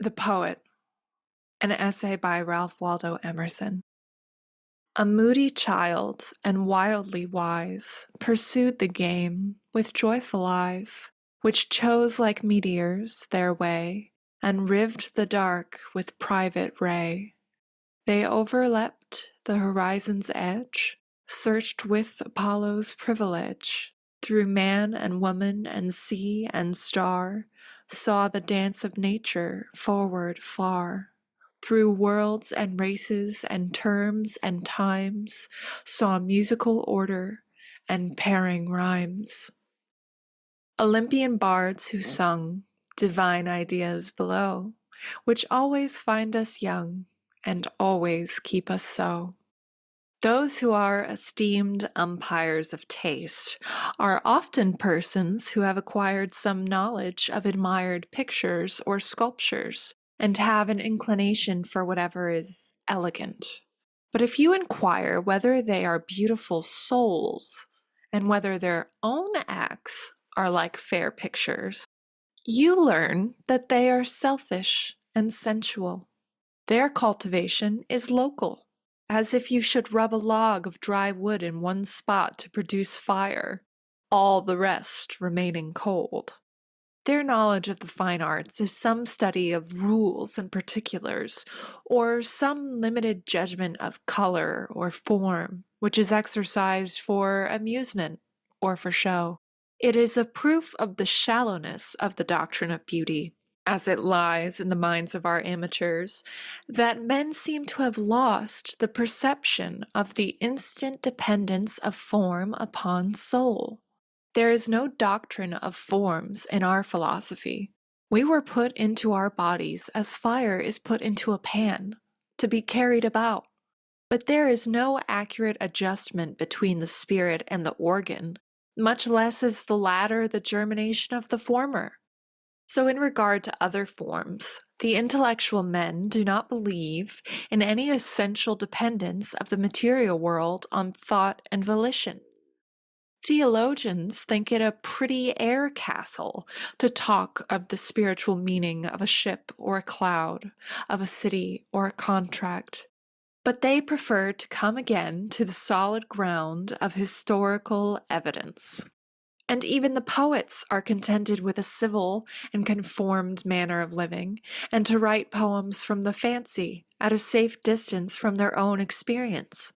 The Poet, an essay by Ralph Waldo Emerson. A moody child and wildly wise pursued the game with joyful eyes, which chose like meteors their way, and rived the dark with private ray. They overleapt the horizon's edge, searched with Apollo's privilege, through man and woman and sea and star, saw the dance of nature forward far. Through worlds and races and terms and times, saw musical order and pairing rhymes. Olympian bards who sung divine ideas below, which always find us young and always keep us so. Those who are esteemed umpires of taste are often persons who have acquired some knowledge of admired pictures or sculptures and have an inclination for whatever is elegant. But if you inquire whether they are beautiful souls and whether their own acts are like fair pictures, you learn that they are selfish and sensual. Their cultivation is local, as if you should rub a log of dry wood in one spot to produce fire, all the rest remaining cold. Their knowledge of the fine arts is some study of rules and particulars, or some limited judgment of color or form, which is exercised for amusement or for show. It is a proof of the shallowness of the doctrine of beauty, as it lies in the minds of our amateurs, that men seem to have lost the perception of the instant dependence of form upon soul. There is no doctrine of forms in our philosophy. We were put into our bodies as fire is put into a pan, to be carried about. But there is no accurate adjustment between the spirit and the organ, much less is the latter the germination of the former. So in regard to other forms, the intellectual men do not believe in any essential dependence of the material world on thought and volition. Theologians think it a pretty air castle to talk of the spiritual meaning of a ship or a cloud, of a city or a contract. But they prefer to come again to the solid ground of historical evidence. And even the poets are contented with a civil and conformed manner of living, and to write poems from the fancy, at a safe distance from their own experience.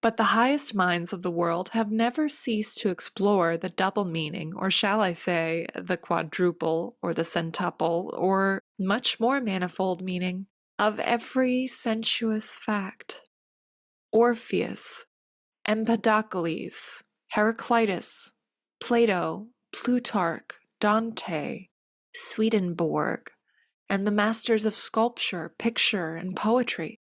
But the highest minds of the world have never ceased to explore the double meaning, or shall I say, the quadruple, or the centuple, or much more manifold meaning, of every sensuous fact. Orpheus, Empedocles, Heraclitus, Plato, Plutarch, Dante, Swedenborg, and the masters of sculpture, picture, and poetry.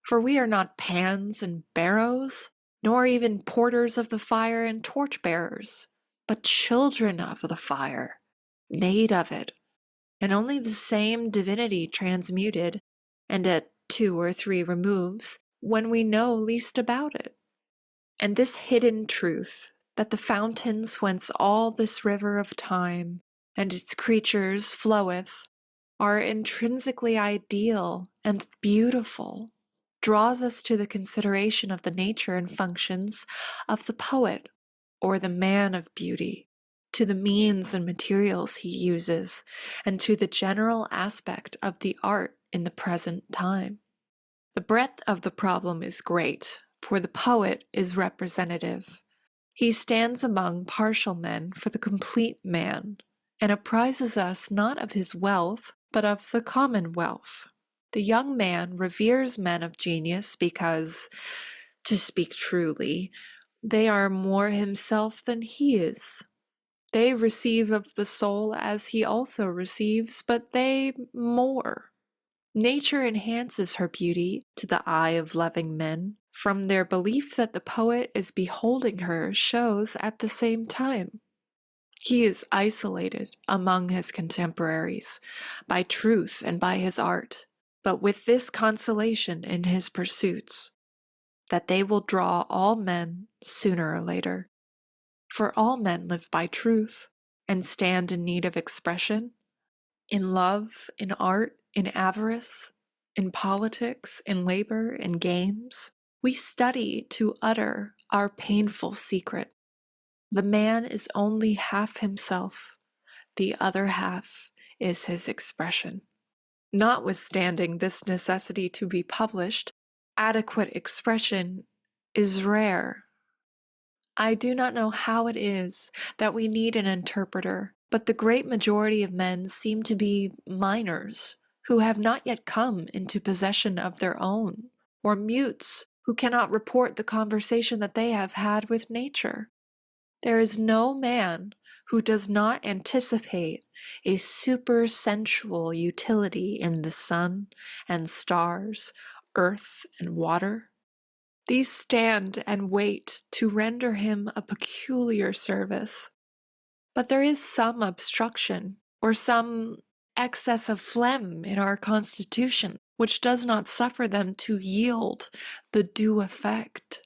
For we are not pans and barrows, nor even porters of the fire and torch-bearers, but children of the fire, made of it, and only the same divinity transmuted, and at 2 or 3 removes, when we know least about it. And this hidden truth, that the fountains whence all this river of time and its creatures floweth are intrinsically ideal and beautiful, draws us to the consideration of the nature and functions of the poet, or the man of beauty, to the means and materials he uses, and to the general aspect of the art in the present time. The breadth of the problem is great, for the poet is representative. He stands among partial men for the complete man, and apprises us not of his wealth, but of the commonwealth. The young man reveres men of genius because, to speak truly, they are more himself than he is. They receive of the soul as he also receives, but they more. Nature enhances her beauty to the eye of loving men, from their belief that the poet is beholding her shows at the same time. He is isolated among his contemporaries, by truth and by his art, but with this consolation in his pursuits, that they will draw all men sooner or later. For all men live by truth, and stand in need of expression, in love, in art, in avarice, in politics, in labor, in games. We study to utter our painful secret. The man is only half himself, the other half is his expression. Notwithstanding this necessity to be published, adequate expression is rare. I do not know how it is that we need an interpreter, but the great majority of men seem to be minors who have not yet come into possession of their own, or mutes who cannot report the conversation that they have had with nature. There is no man who does not anticipate a supersensual utility in the sun and stars, earth and water. These stand and wait to render him a peculiar service. But there is some obstruction, or some excess of phlegm in our constitution, which does not suffer them to yield the due effect.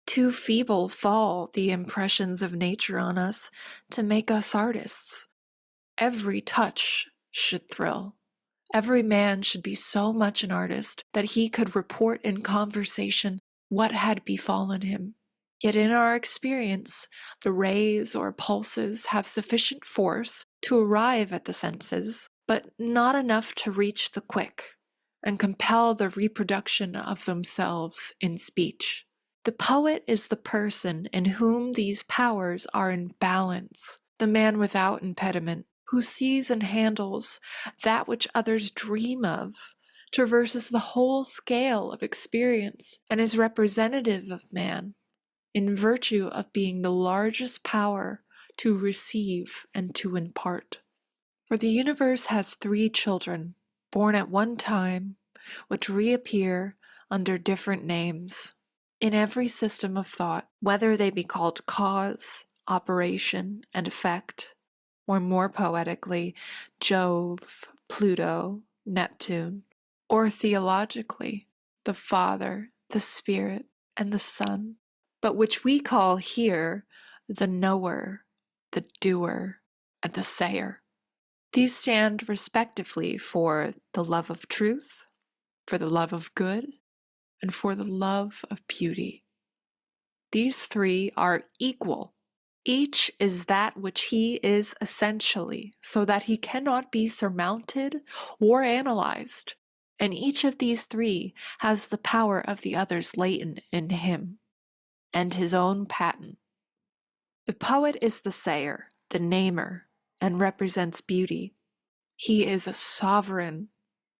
Too feeble fall the impressions of nature on us to make us artists. Every touch should thrill. Every man should be so much an artist that he could report in conversation what had befallen him. Yet in our experience, the rays or pulses have sufficient force to arrive at the senses, but not enough to reach the quick and compel the reproduction of themselves in speech. The poet is the person in whom these powers are in balance, the man without impediment, who sees and handles that which others dream of, traverses the whole scale of experience, and is representative of man, in virtue of being the largest power to receive and to impart. For the universe has 3 children, born at one time, which reappear under different names. In every system of thought, whether they be called cause, operation, and effect, or more poetically, Jove, Pluto, Neptune, or theologically, the Father, the Spirit, and the Son, but which we call here the knower, the doer, and the sayer. These stand respectively for the love of truth, for the love of good, and for the love of beauty. These 3 are equal. Each is that which he is essentially, so that he cannot be surmounted or analyzed, and each of these 3 has the power of the others latent in him, and his own patent. The poet is the sayer, the namer, and represents beauty. He is a sovereign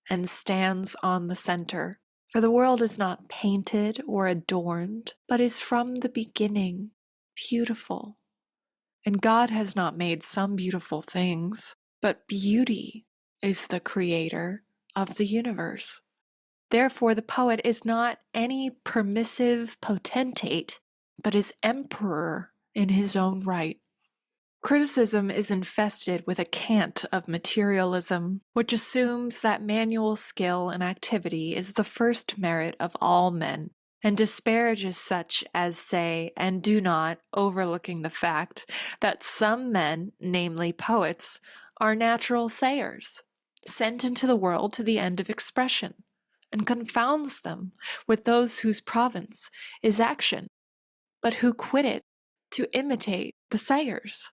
and stands on the center, for the world is not painted or adorned, but is from the beginning beautiful. And God has not made some beautiful things, but beauty is the creator of the universe. Therefore, the poet is not any permissive potentate, but is emperor in his own right. Criticism is infested with a cant of materialism, which assumes that manual skill and activity is the first merit of all men, and disparages such as say and do not, overlooking the fact that some men, namely poets, are natural sayers, sent into the world to the end of expression, and confounds them with those whose province is action, but who quit it to imitate the sayers.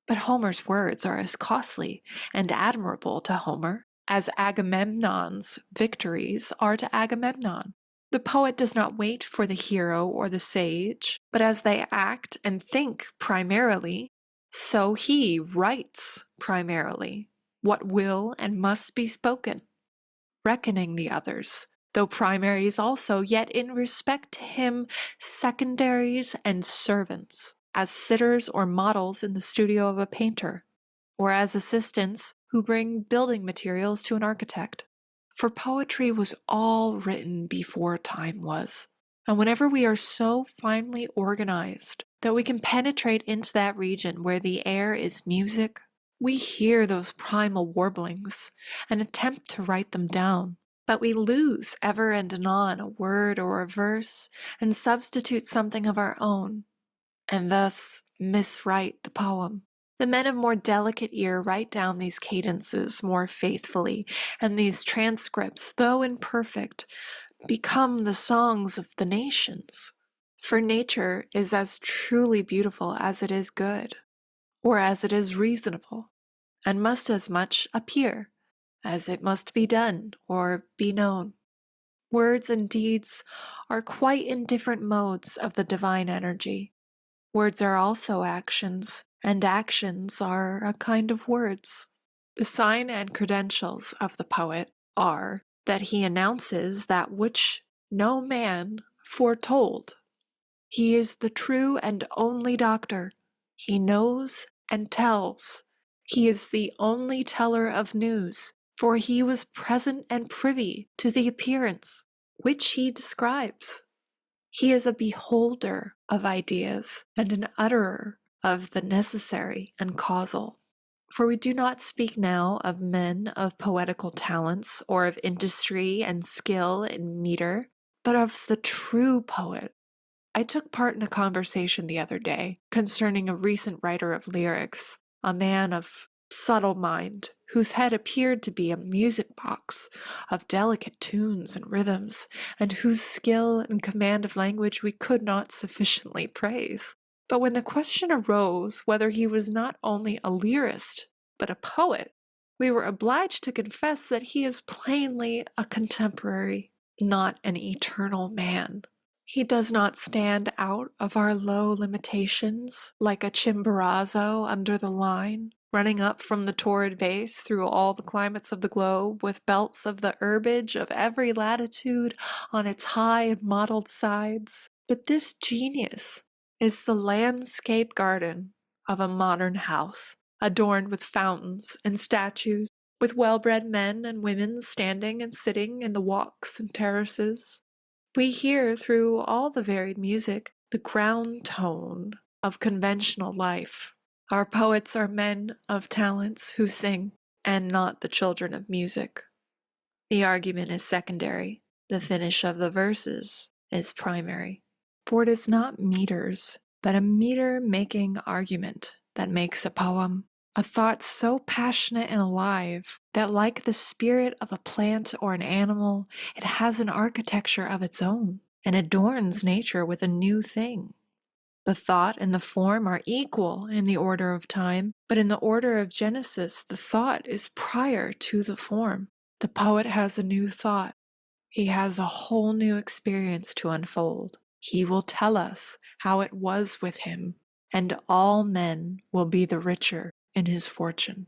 But Homer's words are as costly and admirable to Homer as Agamemnon's victories are to Agamemnon. The poet does not wait for the hero or the sage, but as they act and think primarily, so he writes primarily what will and must be spoken, reckoning the others, though primaries also, yet in respect to him secondaries and servants, as sitters or models in the studio of a painter, or as assistants who bring building materials to an architect. For poetry was all written before time was, and whenever we are so finely organized that we can penetrate into that region where the air is music, we hear those primal warblings and attempt to write them down. But we lose ever and anon a word or a verse and substitute something of our own, and thus miswrite the poem. The men of more delicate ear write down these cadences more faithfully, and these transcripts, though imperfect, become the songs of the nations. For nature is as truly beautiful as it is good, or as it is reasonable, and must as much appear as it must be done or be known. Words and deeds are quite in different modes of the divine energy. Words are also actions, and actions are a kind of words. The sign and credentials of the poet are that he announces that which no man foretold. He is the true and only doctor. He knows and tells. He is the only teller of news, for he was present and privy to the appearance which he describes. He is a beholder of ideas and an utterer of the necessary and causal. For we do not speak now of men of poetical talents or of industry and skill in meter, but of the true poet. I took part in a conversation the other day concerning a recent writer of lyrics, a man of subtle mind, whose head appeared to be a music box of delicate tunes and rhythms, and whose skill and command of language we could not sufficiently praise. But when the question arose whether he was not only a lyrist, but a poet, we were obliged to confess that he is plainly a contemporary, not an eternal man. He does not stand out of our low limitations like a Chimborazo under the line, running up from the torrid base through all the climates of the globe with belts of the herbage of every latitude on its high and mottled sides. But this genius is the landscape garden of a modern house, adorned with fountains and statues, with well-bred men and women standing and sitting in the walks and terraces. We hear through all the varied music the ground tone of conventional life. Our poets are men of talents who sing, and not the children of music. The argument is secondary. The finish of the verses is primary. For it is not meters, but a meter-making argument that makes a poem. A thought so passionate and alive that, like the spirit of a plant or an animal, it has an architecture of its own and adorns nature with a new thing. The thought and the form are equal in the order of time, but in the order of Genesis, the thought is prior to the form. The poet has a new thought. He has a whole new experience to unfold. He will tell us how it was with him, and all men will be the richer in his fortune.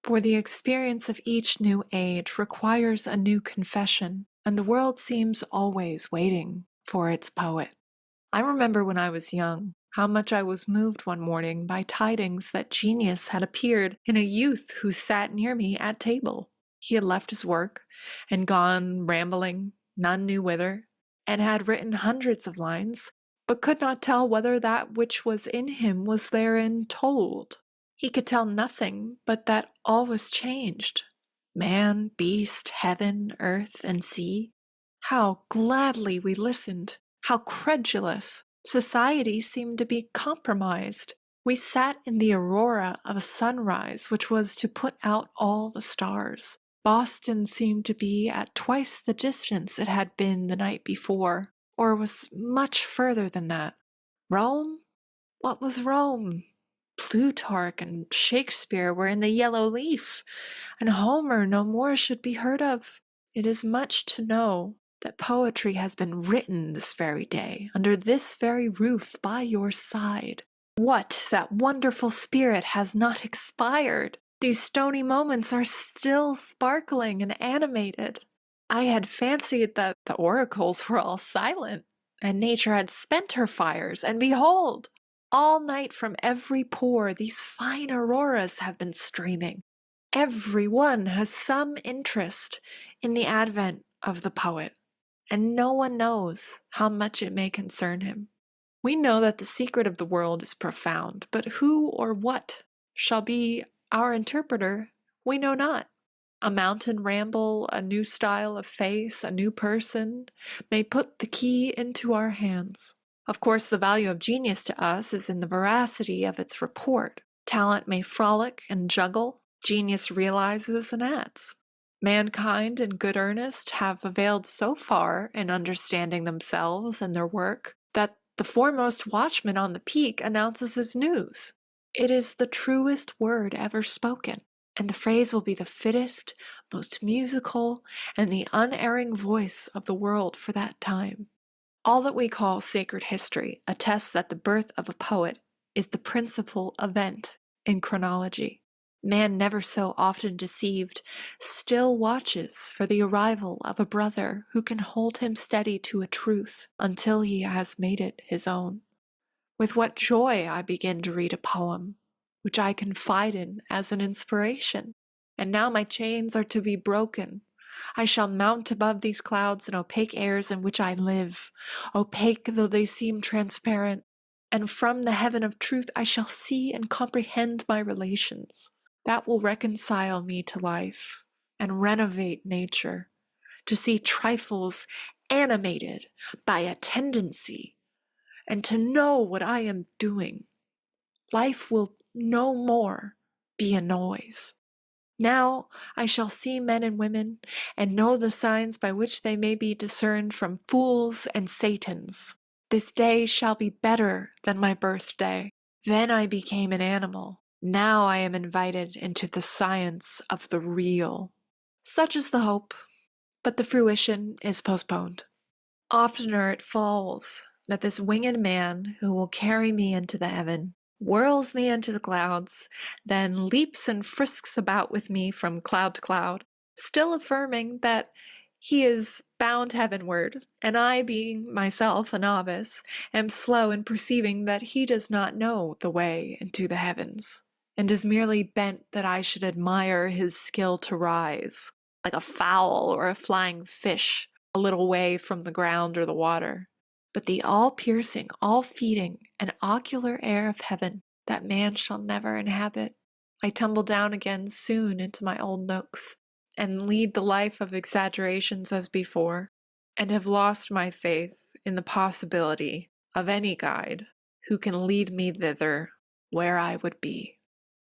For the experience of each new age requires a new confession, and the world seems always waiting for its poet. I remember when I was young, how much I was moved one morning by tidings that genius had appeared in a youth who sat near me at table. He had left his work and gone rambling, none knew whither, and had written hundreds of lines, but could not tell whether that which was in him was therein told. He could tell nothing but that all was changed. Man, beast, heaven, earth, and sea. How gladly we listened! How credulous! Society seemed to be compromised. We sat in the aurora of a sunrise which was to put out all the stars. Boston seemed to be at twice the distance it had been the night before, or was much further than that. Rome? What was Rome? Plutarch and Shakespeare were in the yellow leaf, and Homer no more should be heard of. It is much to know that poetry has been written this very day, under this very roof, by your side. What, that wonderful spirit has not expired? These stony moments are still sparkling and animated. I had fancied that the oracles were all silent, and nature had spent her fires, and behold! All night from every pore these fine auroras have been streaming. Every one has some interest in the advent of the poet, and no one knows how much it may concern him. We know that the secret of the world is profound, but who or what shall be our interpreter, we know not. A mountain ramble, a new style of face, a new person, may put the key into our hands. Of course, the value of genius to us is in the veracity of its report. Talent may frolic and juggle, genius realizes and adds. Mankind in good earnest have availed so far in understanding themselves and their work that the foremost watchman on the peak announces his news. It is the truest word ever spoken, and the phrase will be the fittest, most musical, and the unerring voice of the world for that time. All that we call sacred history attests that the birth of a poet is the principal event in chronology. Man, never so often deceived, still watches for the arrival of a brother who can hold him steady to a truth until he has made it his own. With what joy I begin to read a poem, which I confide in as an inspiration. And now my chains are to be broken. I shall mount above these clouds and opaque airs in which I live, opaque though they seem transparent, and from the heaven of truth I shall see and comprehend my relations. That will reconcile me to life and renovate nature, to see trifles animated by a tendency, and to know what I am doing. Life will no more be a noise. Now I shall see men and women, and know the signs by which they may be discerned from fools and satans. This day shall be better than my birthday. Then I became an animal. Now I am invited into the science of the real. Such is the hope, but the fruition is postponed. Oftener it falls that this winged man who will carry me into the heaven whirls me into the clouds, then leaps and frisks about with me from cloud to cloud, still affirming that he is bound heavenward, and I, being myself a novice, am slow in perceiving that he does not know the way into the heavens, and is merely bent that I should admire his skill to rise, like a fowl or a flying fish, a little way from the ground or the water. But the all-piercing, all-feeding, and ocular air of heaven that man shall never inhabit. I tumble down again soon into my old nooks, and lead the life of exaggerations as before, and have lost my faith in the possibility of any guide who can lead me thither where I would be.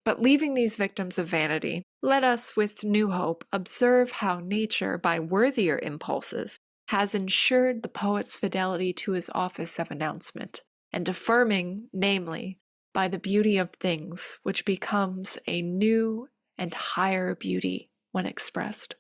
But leaving these victims of vanity, let us with new hope observe how nature, by worthier impulses, has ensured the poet's fidelity to his office of announcement, and affirming, namely, by the beauty of things, which becomes a new and higher beauty when expressed.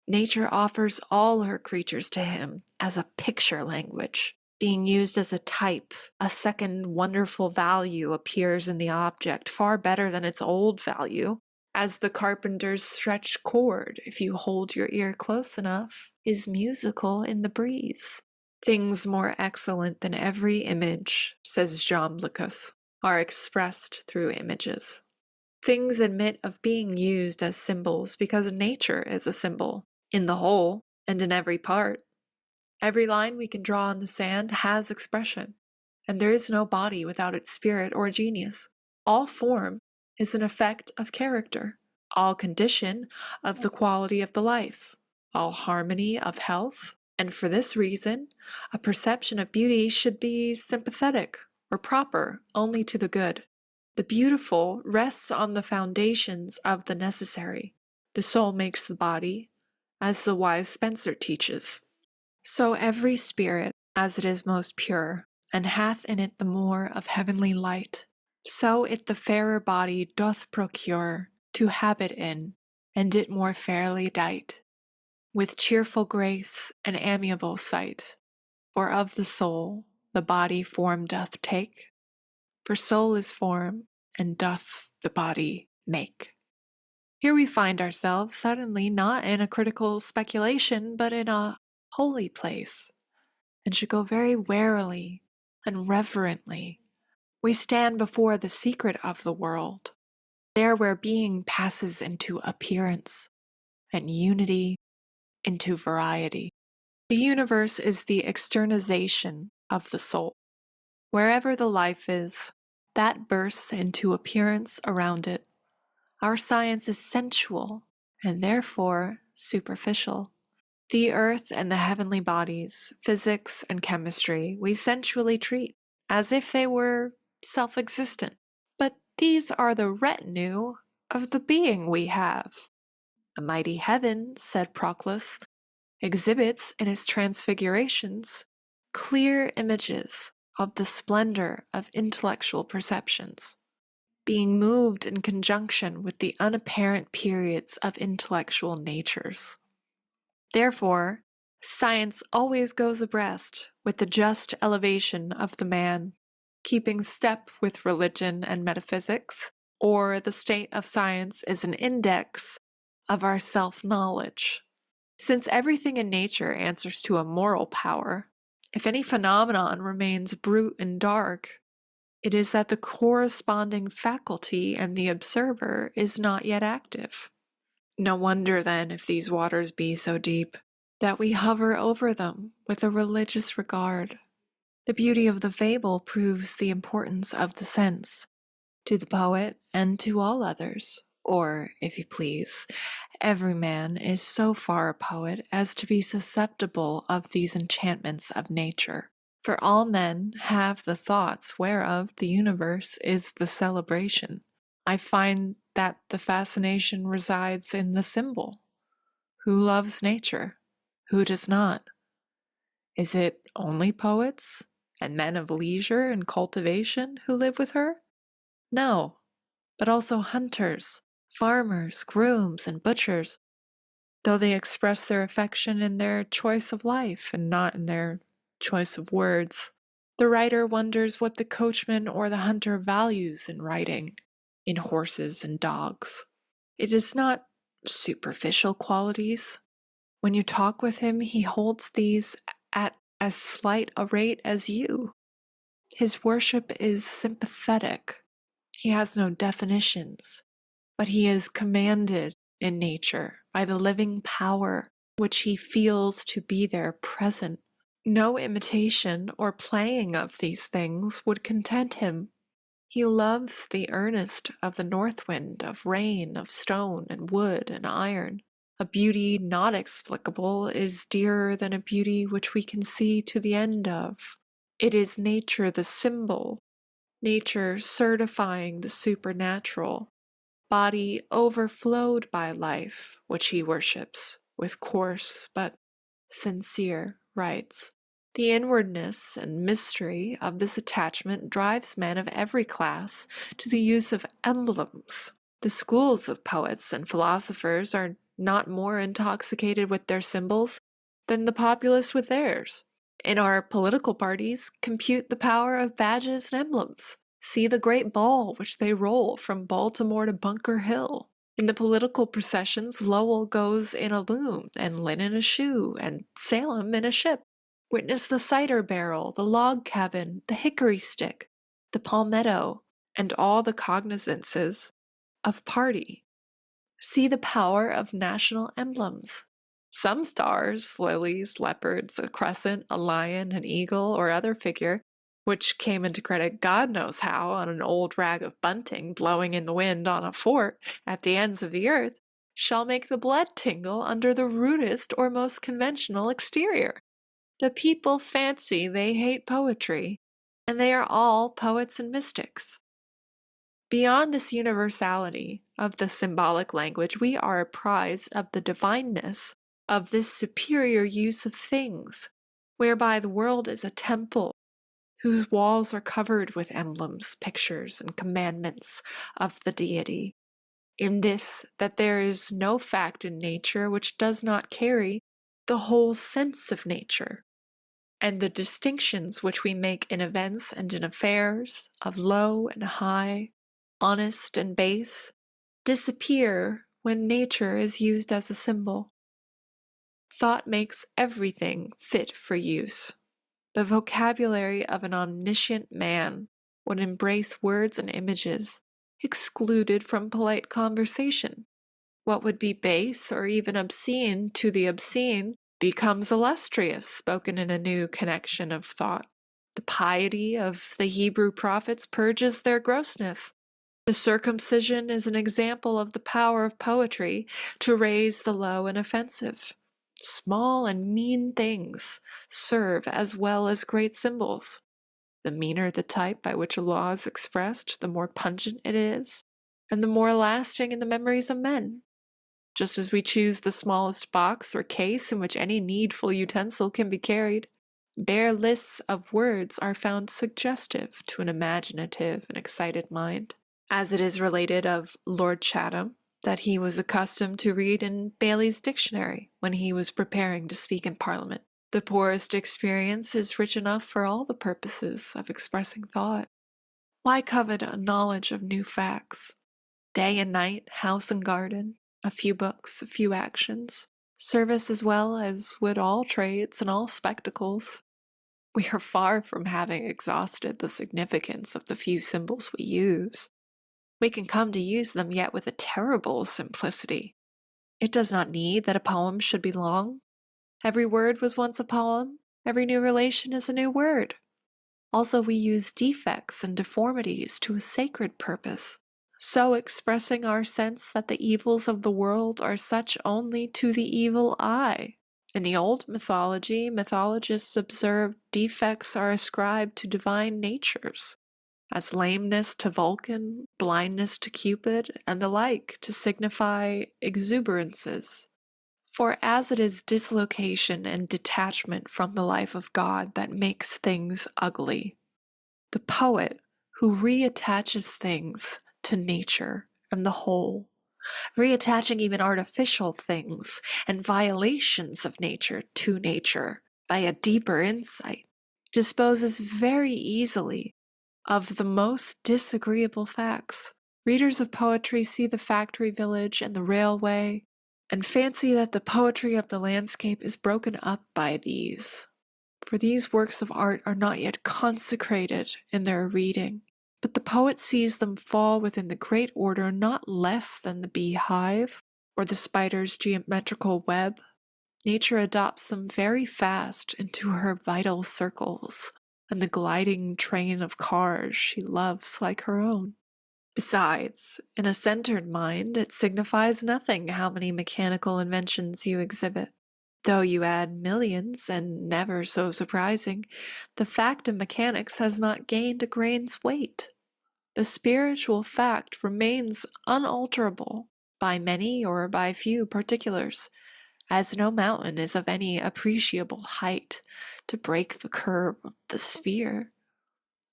Nature offers all her creatures to him as a picture language, being used as a type. A second wonderful value appears in the object, far better than its old value, as the carpenter's stretched cord, if you hold your ear close enough, is musical in the breeze. Things more excellent than every image, says Jamblichus, are expressed through images. Things admit of being used as symbols because nature is a symbol, in the whole and in every part. Every line we can draw on the sand has expression, and there is no body without its spirit or genius. All form is an effect of character, all condition of the quality of the life, all harmony of health, and for this reason, a perception of beauty should be sympathetic or proper only to the good. The beautiful rests on the foundations of the necessary. The soul makes the body, as the wise Spencer teaches. So every spirit, as it is most pure, and hath in it the more of heavenly light, so it the fairer body doth procure to habit in, and it more fairly dight, with cheerful grace and amiable sight. For of the soul the body form doth take, for soul is form, and doth the body make. Here we find ourselves suddenly not in a critical speculation, but in a holy place, and should go very warily and reverently. We stand before the secret of the world, there where being passes into appearance, and unity into variety. The universe is the externization of the soul. Wherever the life is, that bursts into appearance around it. Our science is sensual, and therefore superficial. The earth and the heavenly bodies, physics and chemistry, we sensually treat as if they were self-existent. But These are the retinue of the being we have. The mighty heaven, said Proclus, exhibits in its transfigurations clear images of the splendor of intellectual perceptions, being moved in conjunction with the unapparent periods of intellectual natures. Therefore, science always goes abreast with the just elevation of the man, keeping step with religion and metaphysics, or the state of science is an index of our self-knowledge. Since everything in nature answers to a moral power, if any phenomenon remains brute and dark, it is that the corresponding faculty in the observer is not yet active. No wonder, then, if these waters be so deep, that we hover over them with a religious regard. The beauty of the fable proves the importance of the sense, to the poet and to all others, or, if you please, every man is so far a poet as to be susceptible of these enchantments of nature. For all men have the thoughts whereof the universe is the celebration. I find that the fascination resides in the symbol. Who loves nature? Who does not? Is it only poets and men of leisure and cultivation who live with her? No, but also hunters, farmers, grooms, and butchers, though they express their affection in their choice of life and not in their choice of words. The writer wonders what the coachman or the hunter values in writing, in horses and dogs. It is not superficial qualities. When you talk with him, he holds these at as slight a rate as you. His worship is sympathetic. He has no definitions, but he is commanded in nature by the living power which he feels to be there present. No imitation or playing of these things would content him. He loves the earnest of the north wind, of rain, of stone and wood and iron. A beauty not explicable is dearer than a beauty which we can see to the end of. It is nature the symbol, nature certifying the supernatural, body overflowed by life, which he worships with coarse but sincere rites. The inwardness and mystery of this attachment drives men of every class to the use of emblems. The schools of poets and philosophers are not more intoxicated with their symbols than the populace with theirs. In our political parties, compute the power of badges and emblems. See the great ball which they roll from Baltimore to Bunker Hill. In the political processions, Lowell goes in a loom, and Lynn in a shoe, and Salem in a ship. Witness the cider barrel, the log cabin, the hickory stick, the palmetto, and all the cognizances of party. See the power of national emblems. Some stars, lilies, leopards, a crescent, a lion, an eagle, or other figure, which came into credit God knows how on an old rag of bunting blowing in the wind on a fort at the ends of the earth, shall make the blood tingle under the rudest or most conventional exterior. The people fancy they hate poetry, and they are all poets and mystics. Beyond this universality of the symbolic language, we are apprised of the divineness of this superior use of things, whereby the world is a temple whose walls are covered with emblems, pictures, and commandments of the deity. In this, that there is no fact in nature which does not carry the whole sense of nature, and the distinctions which we make in events and in affairs, of low and high, honest and base, disappear when nature is used as a symbol. Thought makes everything fit for use. The vocabulary of an omniscient man would embrace words and images excluded from polite conversation. What would be base or even obscene to the obscene becomes illustrious, spoken in a new connection of thought. The piety of the Hebrew prophets purges their grossness. The circumcision is an example of the power of poetry to raise the low and offensive. Small and mean things serve as well as great symbols. The meaner the type by which a law is expressed, the more pungent it is, and the more lasting in the memories of men. Just as we choose the smallest box or case in which any needful utensil can be carried, bare lists of words are found suggestive to an imaginative and excited mind. As it is related of Lord Chatham, that he was accustomed to read in Bailey's Dictionary when he was preparing to speak in Parliament. The poorest experience is rich enough for all the purposes of expressing thought. Why covet a knowledge of new facts? Day and night, house and garden, a few books, a few actions, service as well as would all trades and all spectacles. We are far from having exhausted the significance of the few symbols we use. We can come to use them yet with a terrible simplicity. It does not need that a poem should be long. Every word was once a poem. Every new relation is a new word. Also, we use defects and deformities to a sacred purpose, so expressing our sense that the evils of the world are such only to the evil eye. In the old mythology, mythologists observed defects are ascribed to divine natures, as lameness to Vulcan, blindness to Cupid, and the like, to signify exuberances. For as it is dislocation and detachment from the life of God that makes things ugly, the poet who reattaches things to nature and the whole, reattaching even artificial things and violations of nature to nature by a deeper insight, disposes very easily of the most disagreeable facts. Readers of poetry see the factory village and the railway, and fancy that the poetry of the landscape is broken up by these. For these works of art are not yet consecrated in their reading, but the poet sees them fall within the great order not less than the beehive or the spider's geometrical web. Nature adopts them very fast into her vital circles, and the gliding train of cars she loves like her own. Besides, in a centered mind, it signifies nothing how many mechanical inventions you exhibit. Though you add millions, and never so surprising, the fact of mechanics has not gained a grain's weight. The spiritual fact remains unalterable by many or by few particulars, as no mountain is of any appreciable height to break the curve of the sphere.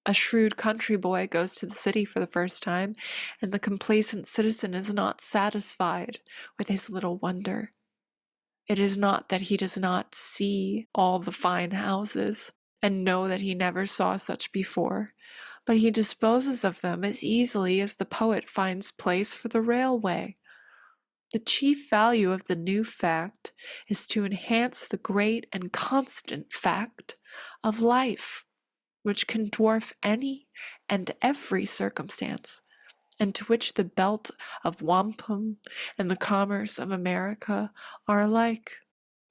A shrewd country boy goes to the city for the first time, and the complacent citizen is not satisfied with his little wonder. It is not that he does not see all the fine houses, and know that he never saw such before, but he disposes of them as easily as the poet finds place for the railway. The chief value of the new fact is to enhance the great and constant fact of life, which can dwarf any and every circumstance, and to which the belt of wampum and the commerce of America are alike.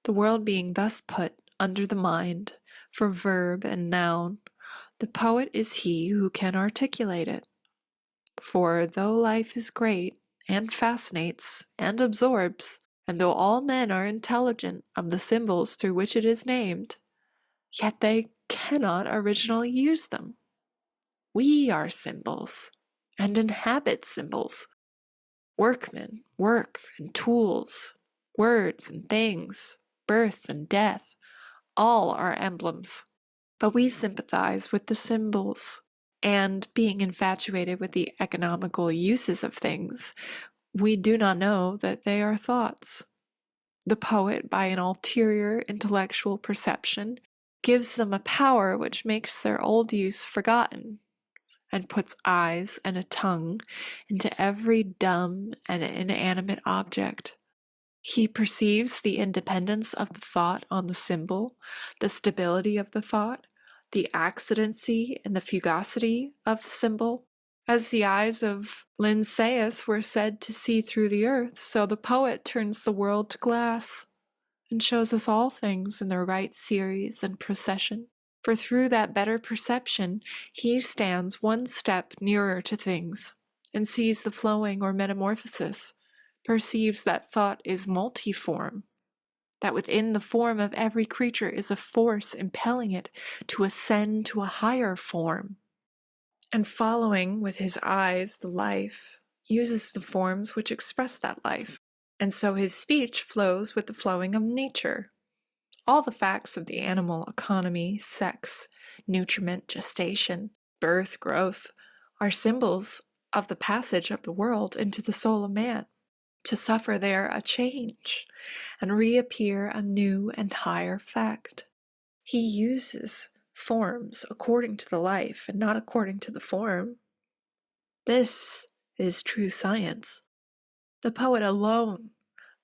The world being thus put under the mind for verb and noun, the poet is he who can articulate it. For though life is great, and fascinates, and absorbs, and though all men are intelligent of the symbols through which it is named, yet they cannot originally use them. We are symbols, and inhabit symbols. Workmen, work, and tools, words and things, birth and death, all are emblems. But we sympathize with the symbols, and being infatuated with the economical uses of things, we do not know that they are thoughts. The poet, by an ulterior intellectual perception, gives them a power which makes their old use forgotten, and puts eyes and a tongue into every dumb and inanimate object. He perceives the independence of the thought on the symbol, the stability of the thought, the accidency and the fugacity of the symbol. As the eyes of Linnaeus were said to see through the earth, so the poet turns the world to glass, and shows us all things in their right series and procession. For through that better perception, he stands one step nearer to things, and sees the flowing or metamorphosis, perceives that thought is multiform, that within the form of every creature is a force impelling it to ascend to a higher form. And following with his eyes the life, uses the forms which express that life. And so his speech flows with the flowing of nature. All the facts of the animal economy, sex, nutriment, gestation, birth, growth, are symbols of the passage of the world into the soul of man, to suffer there a change, and reappear a new and higher fact. He uses forms according to the life, and not according to the form. This is true science. The poet alone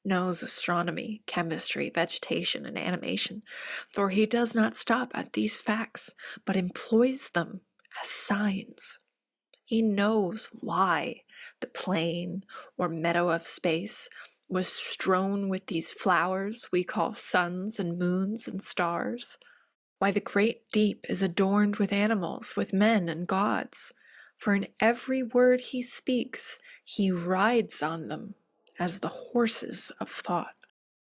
knows astronomy, chemistry, vegetation, and animation, for he does not stop at these facts, but employs them as signs. He knows why the plain or meadow of space was strewn with these flowers we call suns and moons and stars, why the great deep is adorned with animals, with men and gods, for in every word he speaks, he rides on them as the horses of thought.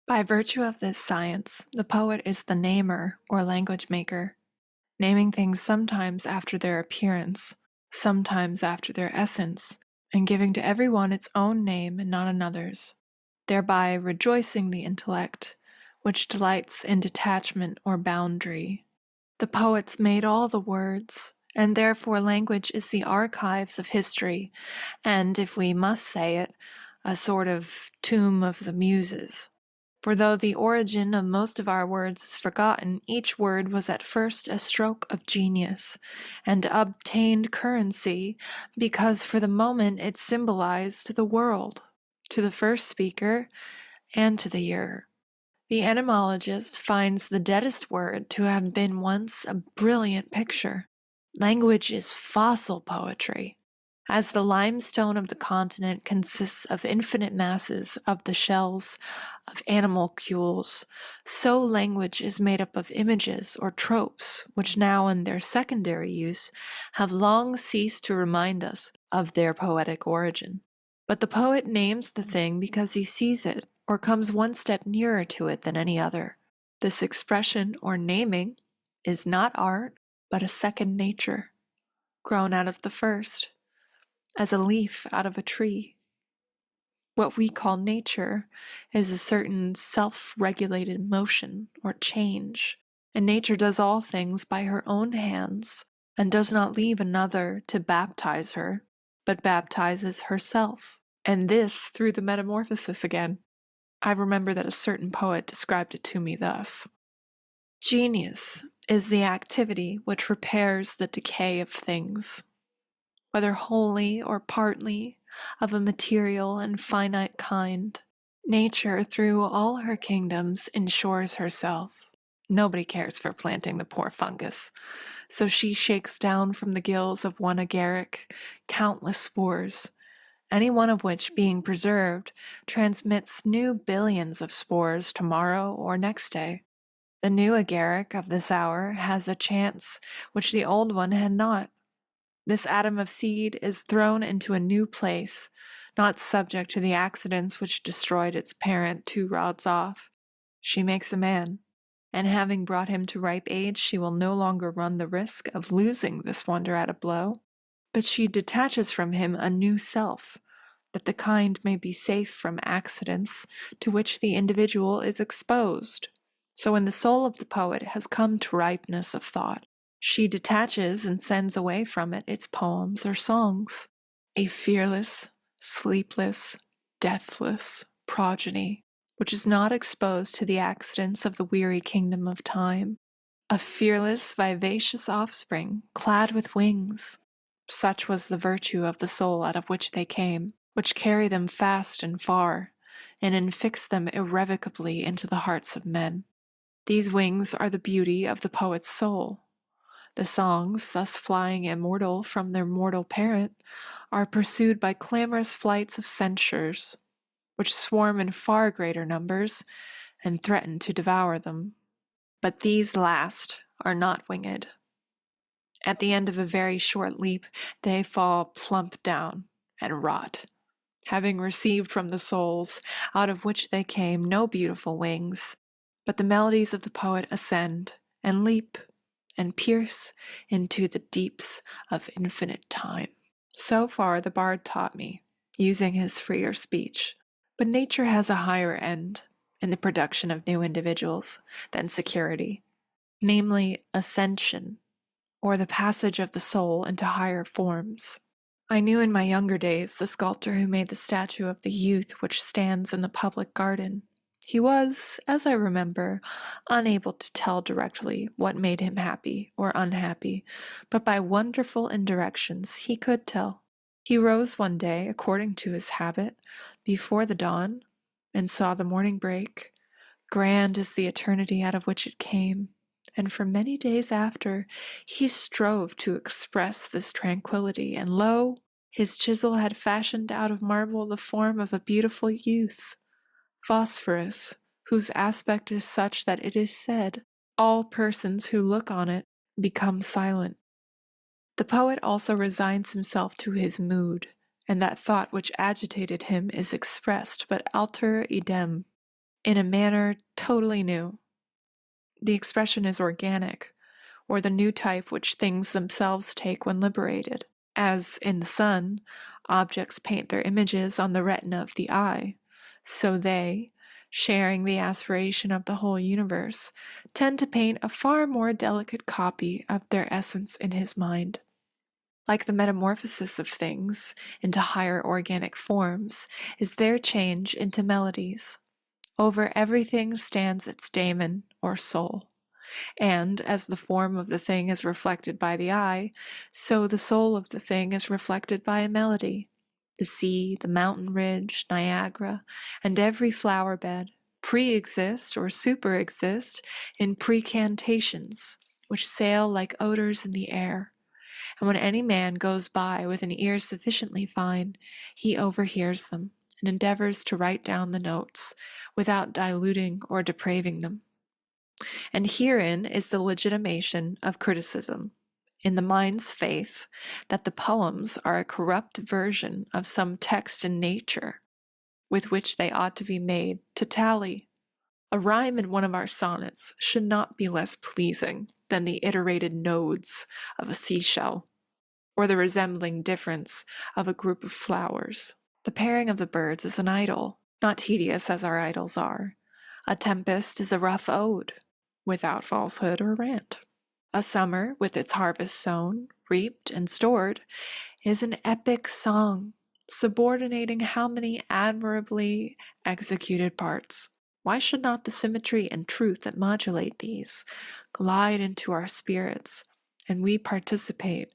By virtue of this science, the poet is the namer or language maker, naming things sometimes after their appearance, sometimes after their essence, and giving to every one its own name and not another's, thereby rejoicing the intellect, which delights in detachment or boundary. The poets made all the words, and therefore language is the archives of history, and, if we must say it, a sort of tomb of the muses. For though the origin of most of our words is forgotten, each word was at first a stroke of genius, and obtained currency because for the moment it symbolized the world, to the first speaker and to the hearer. The etymologist finds the deadest word to have been once a brilliant picture. Language is fossil poetry. As the limestone of the continent consists of infinite masses of the shells of animalcules, so language is made up of images or tropes, which now in their secondary use have long ceased to remind us of their poetic origin. But the poet names the thing because he sees it, or comes one step nearer to it than any other. This expression or naming is not art, but a second nature, grown out of the first, as a leaf out of a tree. What we call nature is a certain self-regulated motion or change, and nature does all things by her own hands, and does not leave another to baptize her, but baptizes herself, and this through the metamorphosis again. I remember that a certain poet described it to me thus: genius is the activity which repairs the decay of things, whether wholly or partly, of a material and finite kind. Nature, through all her kingdoms, insures herself. Nobody cares for planting the poor fungus, so she shakes down from the gills of one agaric countless spores, any one of which, being preserved, transmits new billions of spores tomorrow or next day. The new agaric of this hour has a chance which the old one had not. This atom of seed is thrown into a new place, not subject to the accidents which destroyed its parent 2 rods off. She makes a man, and having brought him to ripe age, she will no longer run the risk of losing this wonder at a blow, but she detaches from him a new self, that the kind may be safe from accidents to which the individual is exposed. So when the soul of the poet has come to ripeness of thought, she detaches and sends away from it its poems or songs, a fearless, sleepless, deathless progeny, which is not exposed to the accidents of the weary kingdom of time, a fearless, vivacious offspring, clad with wings. Such was the virtue of the soul out of which they came, which carry them fast and far, and infix them irrevocably into the hearts of men. These wings are the beauty of the poet's soul. The songs, thus flying immortal from their mortal parent, are pursued by clamorous flights of censures, which swarm in far greater numbers, and threaten to devour them. But these last are not winged. At the end of a very short leap, they fall plump down and rot, having received from the souls out of which they came no beautiful wings, but the melodies of the poet ascend and leap and pierce into the deeps of infinite time. So far the bard taught me, using his freer speech, but nature has a higher end in the production of new individuals than security, namely ascension, or the passage of the soul into higher forms. I knew in my younger days the sculptor who made the statue of the youth which stands in the public garden. He was, as I remember, unable to tell directly what made him happy or unhappy, but by wonderful indirections he could tell. He rose one day, according to his habit, before the dawn, and saw the morning break, grand as the eternity out of which it came, and for many days after he strove to express this tranquillity, and lo, his chisel had fashioned out of marble the form of a beautiful youth, phosphorus, whose aspect is such that it is said, all persons who look on it become silent. The poet also resigns himself to his mood, and that thought which agitated him is expressed, but alter idem, in a manner totally new. The expression is organic, or the new type which things themselves take when liberated, as in the sun, objects paint their images on the retina of the eye, so they, sharing the aspiration of the whole universe, tend to paint a far more delicate copy of their essence in his mind. Like the metamorphosis of things into higher organic forms is their change into melodies. Over everything stands its daemon or soul. And as the form of the thing is reflected by the eye, so the soul of the thing is reflected by a melody. The sea, the mountain ridge, Niagara, and every flower bed pre-exist or super-exist in precantations, which sail like odors in the air. And when any man goes by with an ear sufficiently fine, he overhears them and endeavors to write down the notes without diluting or depraving them. And herein is the legitimation of criticism, in the mind's faith that the poems are a corrupt version of some text in nature, with which they ought to be made to tally. A rhyme in one of our sonnets should not be less pleasing than the iterated nodes of a seashell, or the resembling difference of a group of flowers. The pairing of the birds is an idyll, not tedious as our idyls are. A tempest is a rough ode, without falsehood or rant. A summer, with its harvest sown, reaped, and stored, is an epic song, subordinating how many admirably executed parts. Why should not the symmetry and truth that modulate these glide into our spirits, and we participate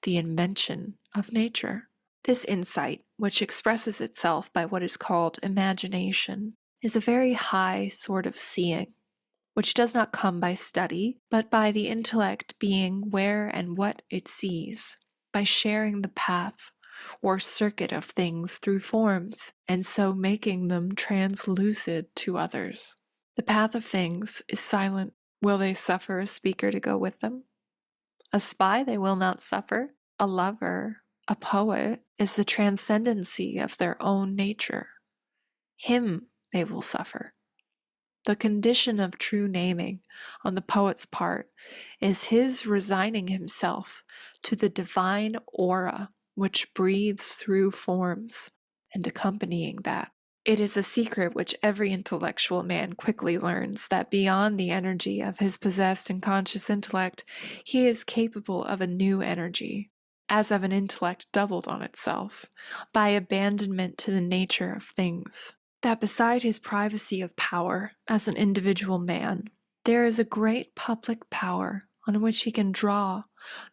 the invention of nature? This insight, which expresses itself by what is called imagination, is a very high sort of seeing, which does not come by study, but by the intellect being where and what it sees, by sharing the path or circuit of things through forms, and so making them translucid to others. The path of things is silent. Will they suffer a speaker to go with them? A spy they will not suffer. A lover, a poet, is the transcendency of their own nature. Him they will suffer. The condition of true naming on the poet's part is his resigning himself to the divine aura which breathes through forms, and accompanying that. It is a secret which every intellectual man quickly learns, that beyond the energy of his possessed and conscious intellect, he is capable of a new energy, as of an intellect doubled on itself, by abandonment to the nature of things. That beside his privacy of power as an individual man, there is a great public power on which he can draw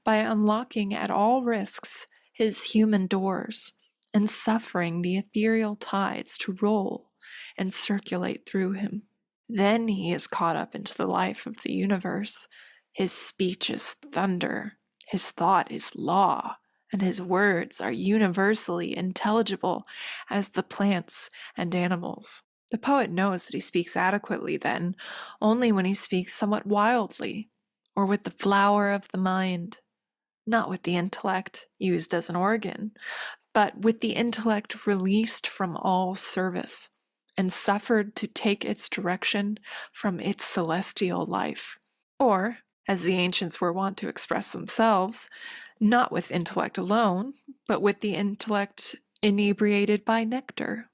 by unlocking at all risks his human doors and suffering the ethereal tides to roll and circulate through him. Then he is caught up into the life of the universe. His speech is thunder, his thought is law, and his words are universally intelligible as the plants and animals. The poet knows that he speaks adequately then, only when he speaks somewhat wildly, or with the flower of the mind, not with the intellect used as an organ, but with the intellect released from all service, and suffered to take its direction from its celestial life. Or, as the ancients were wont to express themselves, not with intellect alone, but with the intellect inebriated by nectar.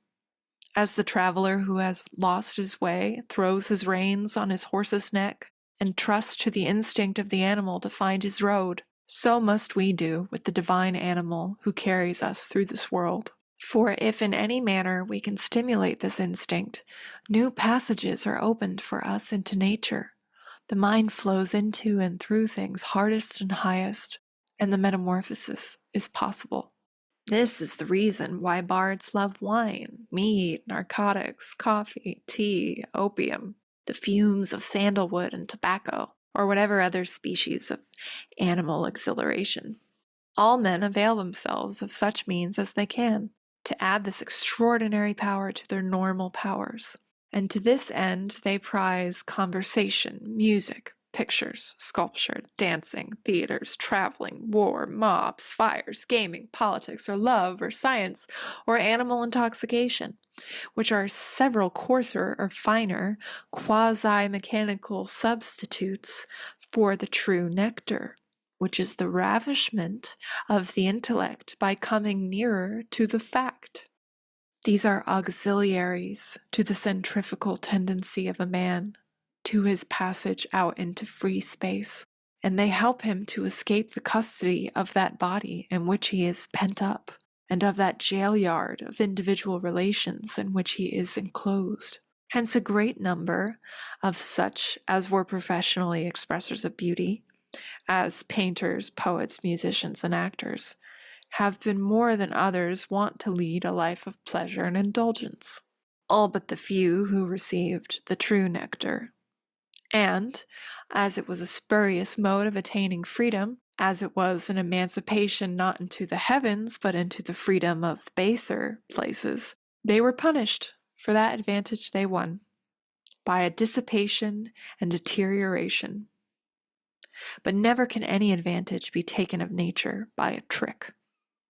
As the traveler who has lost his way throws his reins on his horse's neck and trusts to the instinct of the animal to find his road, so must we do with the divine animal who carries us through this world. For if in any manner we can stimulate this instinct, new passages are opened for us into nature. The mind flows into and through things hardest and highest, and the metamorphosis is possible. This is the reason why bards love wine, mead, narcotics, coffee, tea, opium, the fumes of sandalwood and tobacco, or whatever other species of animal exhilaration. All men avail themselves of such means as they can, to add this extraordinary power to their normal powers. And to this end they prize conversation, music, pictures, sculpture, dancing, theaters, traveling, war, mobs, fires, gaming, politics, or love, or science, or animal intoxication, which are several coarser or finer, quasi-mechanical substitutes for the true nectar, which is the ravishment of the intellect by coming nearer to the fact. These are auxiliaries to the centrifugal tendency of a man, to his passage out into free space, and they help him to escape the custody of that body in which he is pent up, and of that jail yard of individual relations in which he is enclosed. Hence a great number of such as were professionally expressors of beauty, as painters, poets, musicians, and actors, have been more than others wont to lead a life of pleasure and indulgence, all but the few who received the true nectar. And, as it was a spurious mode of attaining freedom, as it was an emancipation not into the heavens, but into the freedom of baser places, they were punished for that advantage they won, by a dissipation and deterioration. But never can any advantage be taken of nature by a trick.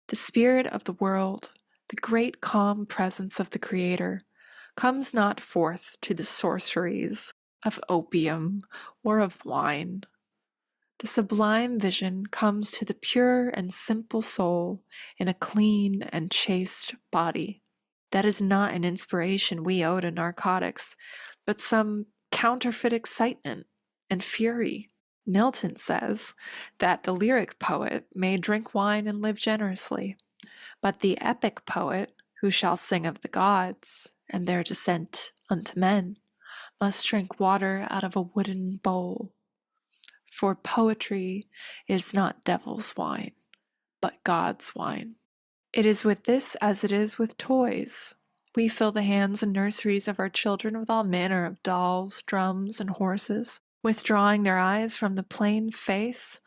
The spirit of the world, the great calm presence of the Creator, comes not forth to the sorceries of opium or of wine. The sublime vision comes to the pure and simple soul in a clean and chaste body. That is not an inspiration we owe to narcotics, but some counterfeit excitement and fury. Milton says that the lyric poet may drink wine and live generously, but the epic poet, who shall sing of the gods and their descent unto men, must drink water out of a wooden bowl. For poetry is not devil's wine, but God's wine. It is with this as it is with toys. We fill the hands and nurseries of our children with all manner of dolls, drums, and horses, withdrawing their eyes from the plain face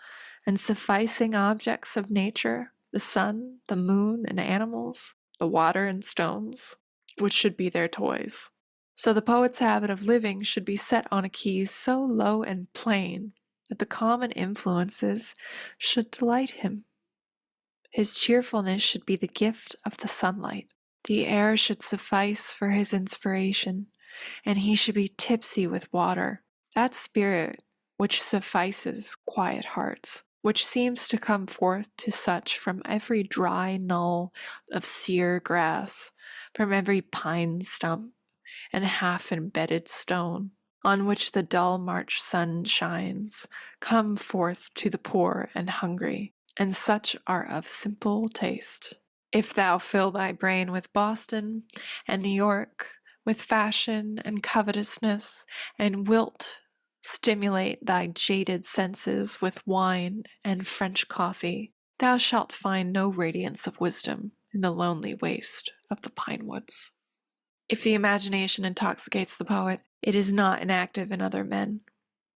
and sufficing objects of nature, the sun, the moon, and animals, the water and stones, which should be their toys. So the poet's habit of living should be set on a key so low and plain that the common influences should delight him. His cheerfulness should be the gift of the sunlight. The air should suffice for his inspiration, and he should be tipsy with water. That spirit which suffices quiet hearts, which seems to come forth to such from every dry knoll of sere grass, from every pine stump and half-embedded stone, on which the dull March sun shines, come forth to the poor and hungry, and such are of simple taste. If thou fill thy brain with Boston and New York, with fashion and covetousness, and wilt stimulate thy jaded senses with wine and French coffee, thou shalt find no radiance of wisdom in the lonely waste of the pine woods. If the imagination intoxicates the poet, it is not inactive in other men.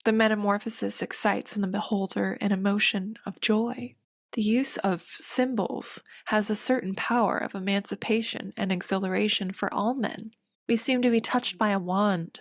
The metamorphosis excites in the beholder an emotion of joy. The use of symbols has a certain power of emancipation and exhilaration for all men. We seem to be touched by a wand,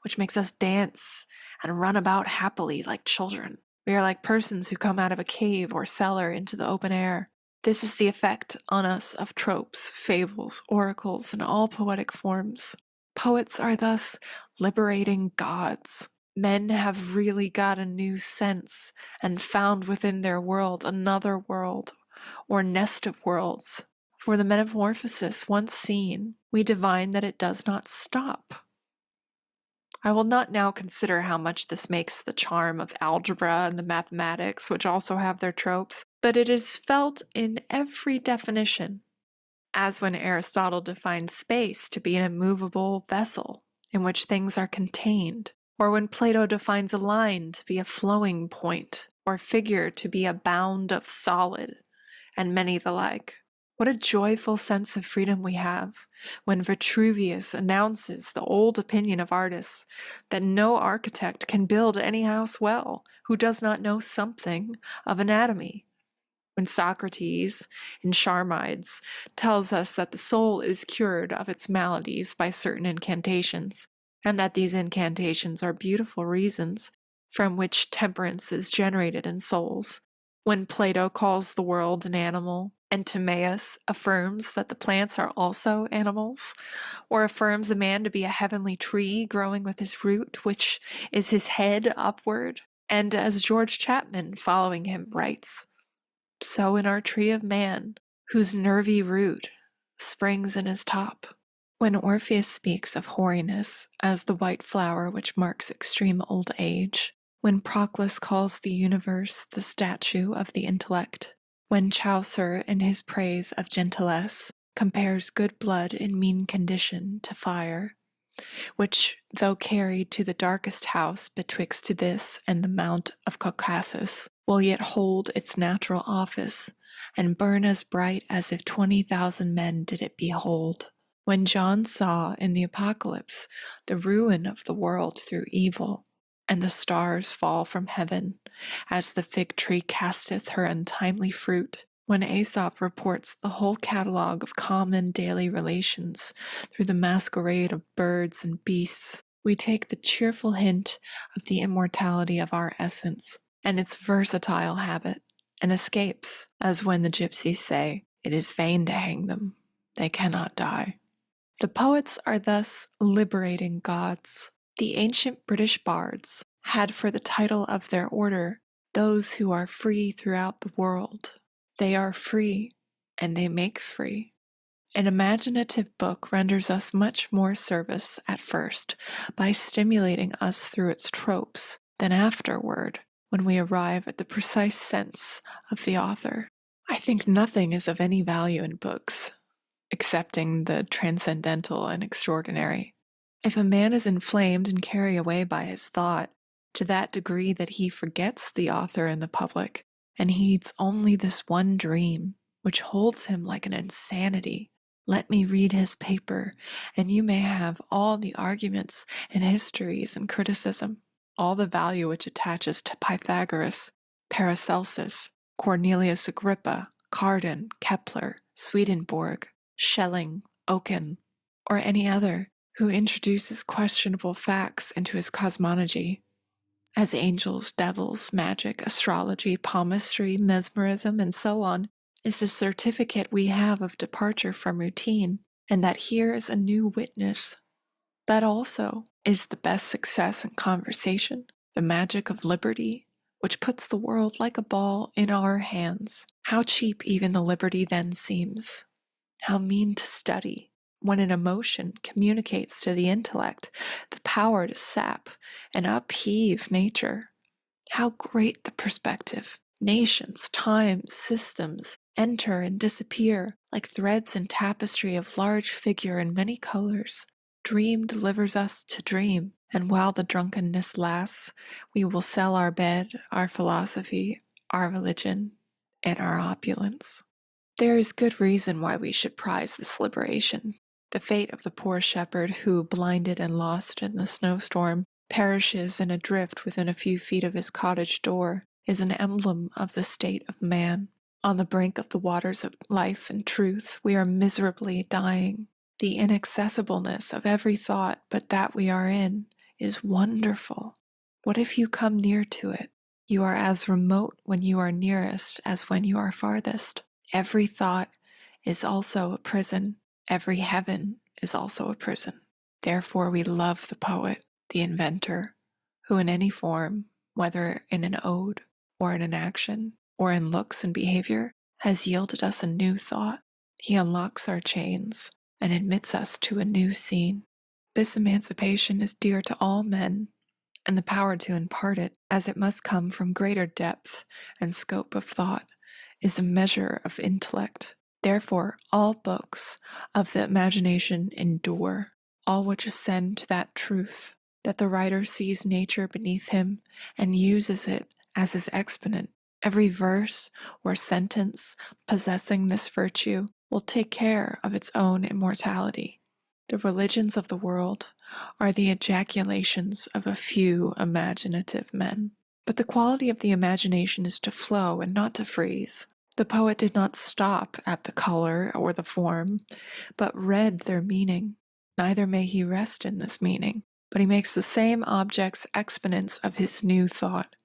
which makes us dance and run about happily like children. We are like persons who come out of a cave or cellar into the open air. This is the effect on us of tropes, fables, oracles, and all poetic forms. Poets are thus liberating gods. Men have really got a new sense and found within their world another world, or nest of worlds. For the metamorphosis once seen, we divine that it does not stop. I will not now consider how much this makes the charm of algebra and the mathematics, which also have their tropes, but it is felt in every definition, as when Aristotle defines space to be an immovable vessel in which things are contained, or when Plato defines a line to be a flowing point, or figure to be a bound of solid, and many the like. What a joyful sense of freedom we have when Vitruvius announces the old opinion of artists that no architect can build any house well who does not know something of anatomy. When Socrates, in Charmides, tells us that the soul is cured of its maladies by certain incantations, and that these incantations are beautiful reasons from which temperance is generated in souls. When Plato calls the world an animal, and Timaeus affirms that the plants are also animals, or affirms a man to be a heavenly tree growing with his root, which is his head upward, and as George Chapman, following him, writes, so in our tree of man, whose nervy root springs in his top. When Orpheus speaks of hoariness as the white flower which marks extreme old age, when Proclus calls the universe the statue of the intellect, when Chaucer in his praise of gentilesse compares good blood in mean condition to fire, which, though carried to the darkest house betwixt this and the Mount of Caucasus, will yet hold its natural office, and burn as bright as if 20,000 men did it behold. When John saw in the Apocalypse the ruin of the world through evil, and the stars fall from heaven, as the fig tree casteth her untimely fruit, when Aesop reports the whole catalogue of common daily relations through the masquerade of birds and beasts, we take the cheerful hint of the immortality of our essence, and its versatile habit, and escapes, as when the gypsies say, it is vain to hang them, they cannot die. The poets are thus liberating gods. The ancient British bards had for the title of their order those who are free throughout the world. They are free, and they make free. An imaginative book renders us much more service at first by stimulating us through its tropes than afterward when we arrive at the precise sense of the author. I think nothing is of any value in books, excepting the transcendental and extraordinary. If a man is inflamed and carried away by his thought to that degree that he forgets the author and the public, and heeds only this one dream, which holds him like an insanity, let me read his paper, and you may have all the arguments and histories and criticism, all the value which attaches to Pythagoras, Paracelsus, Cornelius Agrippa, Cardan, Kepler, Swedenborg, Schelling, Oken, or any other who introduces questionable facts into his cosmology, as angels, devils, magic, astrology, palmistry, mesmerism, and so on, is the certificate we have of departure from routine, and that here is a new witness. That also is the best success in conversation, the magic of liberty, which puts the world like a ball in our hands. How cheap even the liberty then seems. How mean to study, when an emotion communicates to the intellect the power to sap and upheave nature. How great the perspective! Nations, times, systems enter and disappear like threads in tapestry of large figure and many colors. Dream delivers us to dream, and while the drunkenness lasts, we will sell our bed, our philosophy, our religion, and our opulence. There is good reason why we should prize this liberation. The fate of the poor shepherd who, blinded and lost in the snowstorm, perishes in a drift within a few feet of his cottage door is an emblem of the state of man. On the brink of the waters of life and truth, we are miserably dying. The inaccessibleness of every thought but that we are in is wonderful. What if you come near to it? You are as remote when you are nearest as when you are farthest. Every thought is also a prison. Every heaven is also a prison. Therefore we love the poet, the inventor, who in any form, whether in an ode, or in an action, or in looks and behavior, has yielded us a new thought. He unlocks our chains and admits us to a new scene. This emancipation is dear to all men, and the power to impart it, as it must come from greater depth and scope of thought, is a measure of intellect. Therefore, all books of the imagination endure, all which ascend to that truth, that the writer sees nature beneath him and uses it as his exponent. Every verse or sentence possessing this virtue will take care of its own immortality. The religions of the world are the ejaculations of a few imaginative men. But the quality of the imagination is to flow and not to freeze. The poet did not stop at the color or the form, but read their meaning. Neither may he rest in this meaning, but he makes the same objects exponents of his new thought.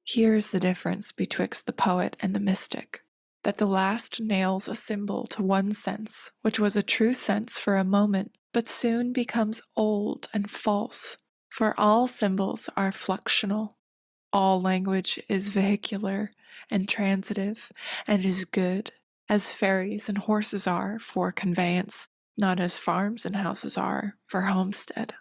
Here is the difference betwixt the poet and the mystic, that the last nails a symbol to one sense, which was a true sense for a moment, but soon becomes old and false, for all symbols are fluxional. All language is vehicular and transitive, and is good, as ferries and horses are for conveyance, not as farms and houses are for homestead.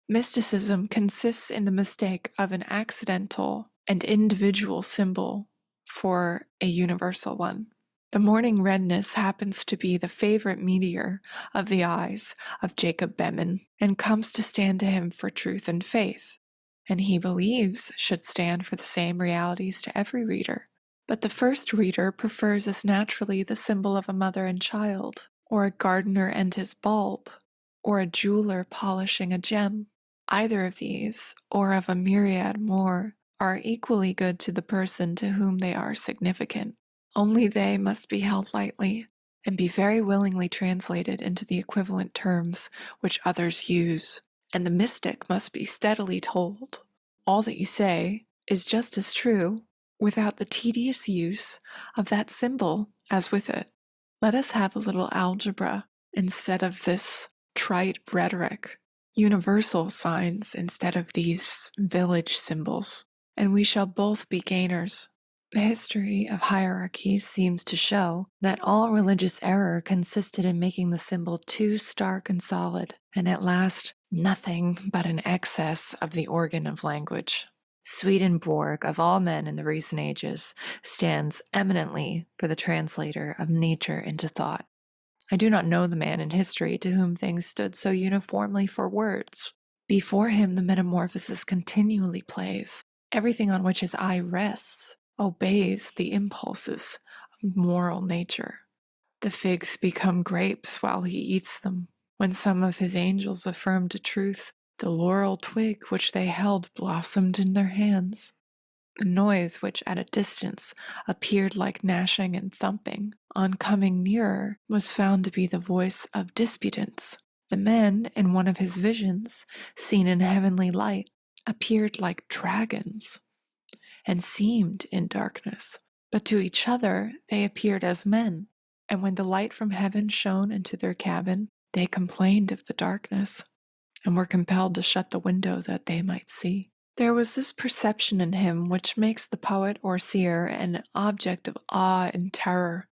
Mysticism consists in the mistake of an accidental and individual symbol for a universal one. The morning redness happens to be the favorite meteor of the eyes of Jacob Behmen, and comes to stand to him for truth and faith, and he believes should stand for the same realities to every reader. But the first reader prefers as naturally the symbol of a mother and child, or a gardener and his bulb, or a jeweler polishing a gem. Either of these, or of a myriad more, are equally good to the person to whom they are significant. Only they must be held lightly, and be very willingly translated into the equivalent terms which others use. And the mystic must be steadily told, all that you say is just as true, without the tedious use of that symbol as with it. Let us have a little algebra instead of this trite rhetoric, universal signs instead of these village symbols, and we shall both be gainers. The history of hierarchies seems to show that all religious error consisted in making the symbol too stark and solid, and at last nothing but an excess of the organ of language. Swedenborg, of all men in the recent ages, stands eminently for the translator of nature into thought. I do not know the man in history to whom things stood so uniformly for words. Before him the metamorphosis continually plays. Everything on which his eye rests obeys the impulses of moral nature. The figs become grapes while he eats them. When some of his angels affirmed a truth, the laurel twig which they held blossomed in their hands. A noise which at a distance appeared like gnashing and thumping, on coming nearer, was found to be the voice of disputants. The men, in one of his visions, seen in heavenly light, appeared like dragons, and seemed in darkness, but to each other they appeared as men, and when the light from heaven shone into their cabin, they complained of the darkness, and were compelled to shut the window that they might see. There was this perception in him which makes the poet or seer an object of awe and terror,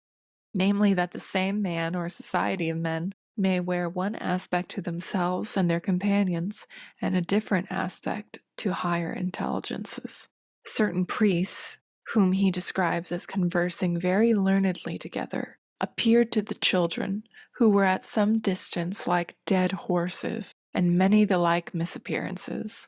namely that the same man or society of men may wear one aspect to themselves and their companions, and a different aspect to higher intelligences. Certain priests, whom he describes as conversing very learnedly together, appeared to the children, who were at some distance like dead horses, and many the like misappearances.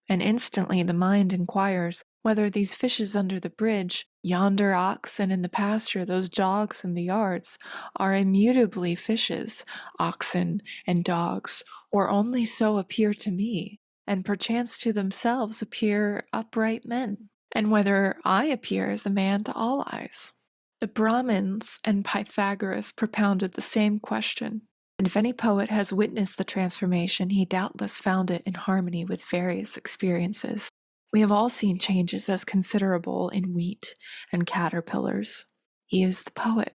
And instantly the mind inquires whether these fishes under the bridge, yonder oxen in the pasture, those dogs in the yards, are immutably fishes, oxen, and dogs, or only so appear to me, and perchance to themselves appear upright men, and whether I appear as a man to all eyes. The Brahmins and Pythagoras propounded the same question, and if any poet has witnessed the transformation, he doubtless found it in harmony with various experiences. We have all seen changes as considerable in wheat and caterpillars. He is the poet.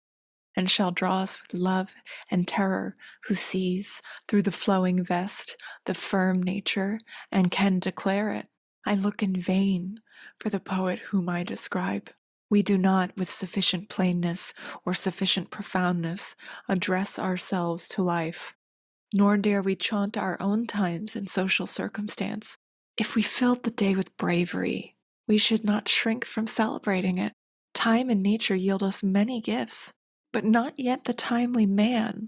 and shall draw us with love and terror, who sees, through the flowing vest, the firm nature, and can declare it. I look in vain for the poet whom I describe. We do not, with sufficient plainness or sufficient profoundness, address ourselves to life, nor dare we chaunt our own times and social circumstance. If we filled the day with bravery, we should not shrink from celebrating it. Time and nature yield us many gifts, but not yet the timely man,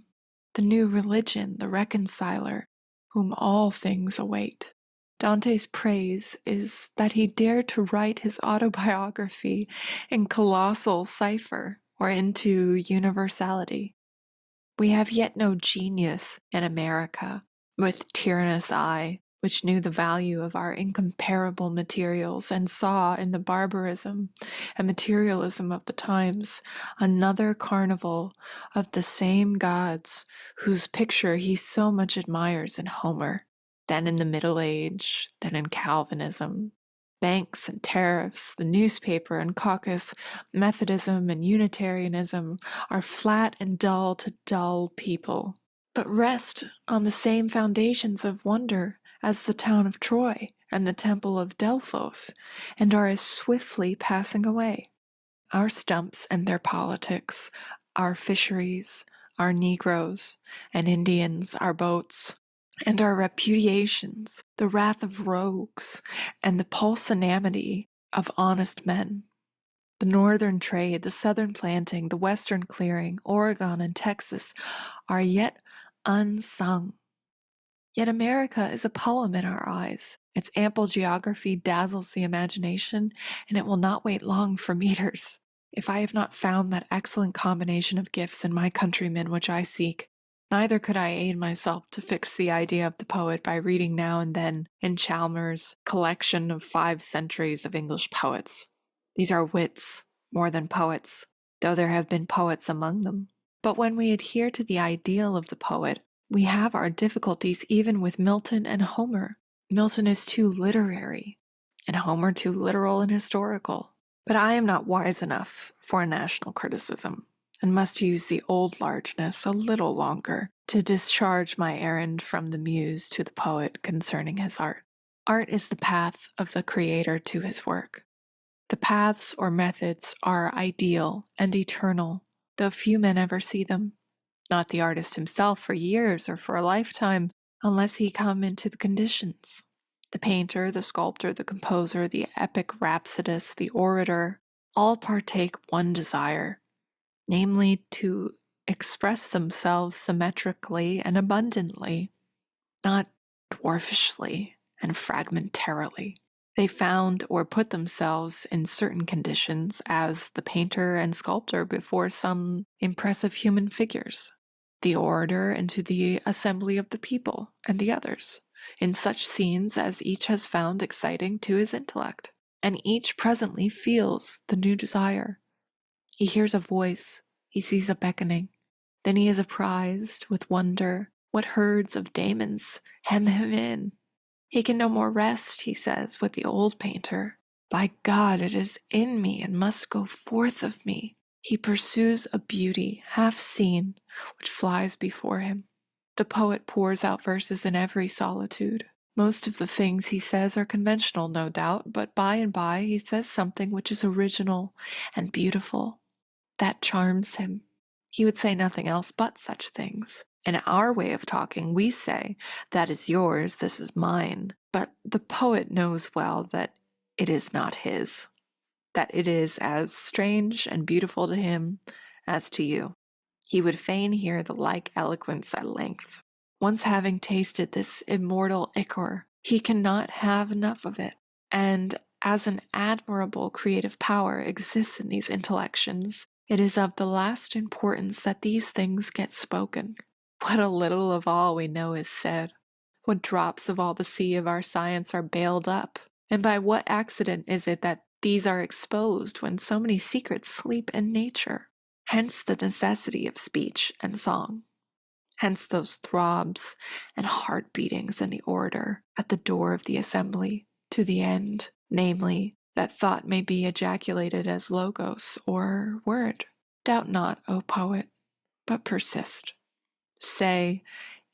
the new religion, the reconciler, whom all things await. Dante's praise is that he dared to write his autobiography in colossal cipher or into universality. We have yet no genius in America with tyrannous eye, which knew the value of our incomparable materials and saw in the barbarism and materialism of the times another carnival of the same gods whose picture he so much admires in Homer, then in the Middle Age, then in Calvinism. Banks and tariffs, the newspaper and caucus, Methodism and Unitarianism are flat and dull to dull people, but rest on the same foundations of wonder as the town of Troy and the temple of Delphos, and are as swiftly passing away. Our stumps and their politics, our fisheries, our Negroes and Indians, our boats, and our repudiations, the wrath of rogues, and the pusillanimity of honest men. The northern trade, the southern planting, the western clearing, Oregon and Texas are yet unsung. Yet America is a poem in our eyes. Its ample geography dazzles the imagination, and it will not wait long for meters. If I have not found that excellent combination of gifts in my countrymen which I seek, neither could I aid myself to fix the idea of the poet by reading now and then in Chalmers' collection of 5 centuries of English poets. These are wits more than poets, though there have been poets among them. But when we adhere to the ideal of the poet, we have our difficulties even with Milton and Homer. Milton is too literary, and Homer too literal and historical. But I am not wise enough for a national criticism, and must use the old largeness a little longer to discharge my errand from the muse to the poet concerning his art. Art is the path of the creator to his work. The paths or methods are ideal and eternal, though few men ever see them. Not the artist himself for years or for a lifetime, unless he come into the conditions. The painter, the sculptor, the composer, the epic rhapsodist, the orator, all partake one desire, namely to express themselves symmetrically and abundantly, not dwarfishly and fragmentarily. They found or put themselves in certain conditions as the painter and sculptor before some impressive human figures, the orator into the assembly of the people and the others, in such scenes as each has found exciting to his intellect, and each presently feels the new desire. He hears a voice, he sees a beckoning, then he is apprised with wonder what herds of daemons hem him in. He can no more rest, he says, with the old painter. By God, it is in me and must go forth of me. He pursues a beauty half seen, which flies before him. The poet pours out verses in every solitude. Most of the things he says are conventional, no doubt, but by and by he says something which is original and beautiful. That charms him. He would say nothing else but such things. In our way of talking, we say, that is yours, this is mine. But the poet knows well that it is not his, that it is as strange and beautiful to him as to you. He would fain hear the like eloquence at length. Once having tasted this immortal ichor, he cannot have enough of it. And as an admirable creative power exists in these intellections, it is of the last importance that these things get spoken. What a little of all we know is said. What drops of all the sea of our science are bailed up, and by what accident is it that these are exposed when so many secrets sleep in nature? Hence the necessity of speech and song. Hence those throbs and heart beatings in the orator at the door of the assembly, to the end, namely, that thought may be ejaculated as logos or word. Doubt not, O poet, but persist. Say,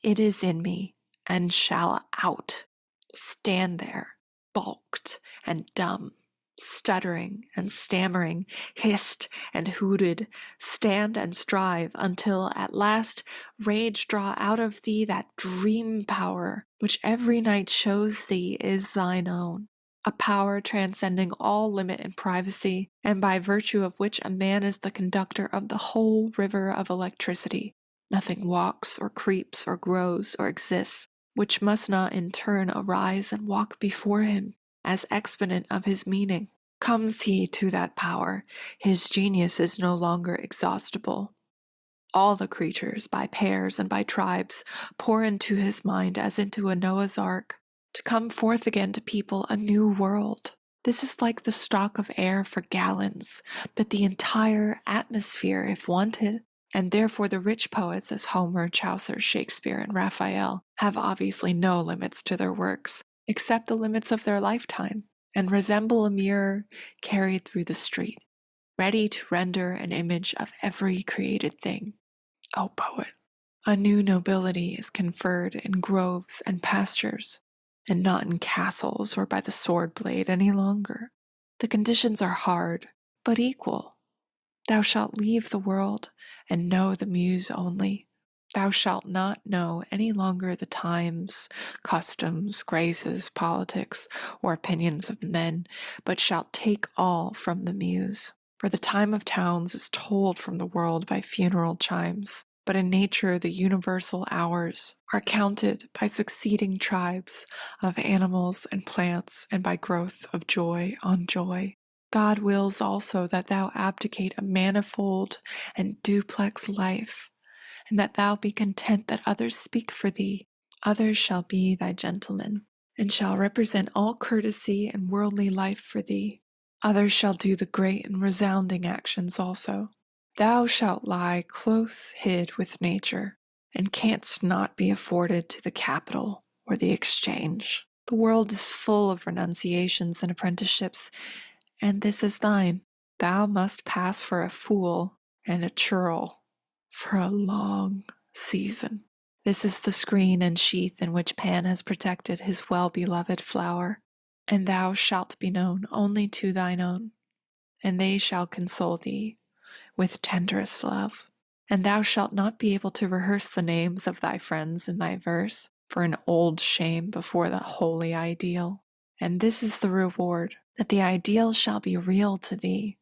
it is in me, and shall out. Stand there, balked and dumb, stuttering and stammering, hissed and hooted, stand and strive until at last rage draw out of thee that dream power which every night shows thee is thine own. A power transcending all limit and privacy, and by virtue of which a man is the conductor of the whole river of electricity. Nothing walks or creeps or grows or exists, which must not in turn arise and walk before him, as exponent of his meaning. Comes he to that power, his genius is no longer exhaustible. All the creatures, by pairs and by tribes, pour into his mind as into a Noah's ark, to come forth again to people a new world. This is like the stock of air for gallons, but the entire atmosphere if wanted, and therefore the rich poets as Homer, Chaucer, Shakespeare, and Raphael have obviously no limits to their works, except the limits of their lifetime, and resemble a mirror carried through the street, ready to render an image of every created thing. O poet, a new nobility is conferred in groves and pastures, and not in castles or by the sword blade any longer. The conditions are hard, but equal. Thou shalt leave the world and know the muse only. Thou shalt not know any longer the times, customs, graces, politics, or opinions of men, but shalt take all from the muse. For the time of towns is told from the world by funeral chimes, but in nature the universal hours are counted by succeeding tribes of animals and plants, and by growth of joy on joy. God wills also that thou abdicate a manifold and duplex life, and that thou be content that others speak for thee. Others shall be thy gentlemen, and shall represent all courtesy and worldly life for thee. Others shall do the great and resounding actions also. Thou shalt lie close hid with nature, and canst not be afforded to the capital or the exchange. The world is full of renunciations and apprenticeships, and this is thine. Thou must pass for a fool and a churl for a long season. This is the screen and sheath in which Pan has protected his well-beloved flower, and thou shalt be known only to thine own, and they shall console thee with tenderest love. And thou shalt not be able to rehearse the names of thy friends in thy verse, for an old shame before the holy ideal. And this is the reward, that the ideal shall be real to thee,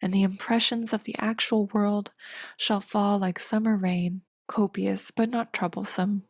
and the impressions of the actual world shall fall like summer rain, copious but not troublesome,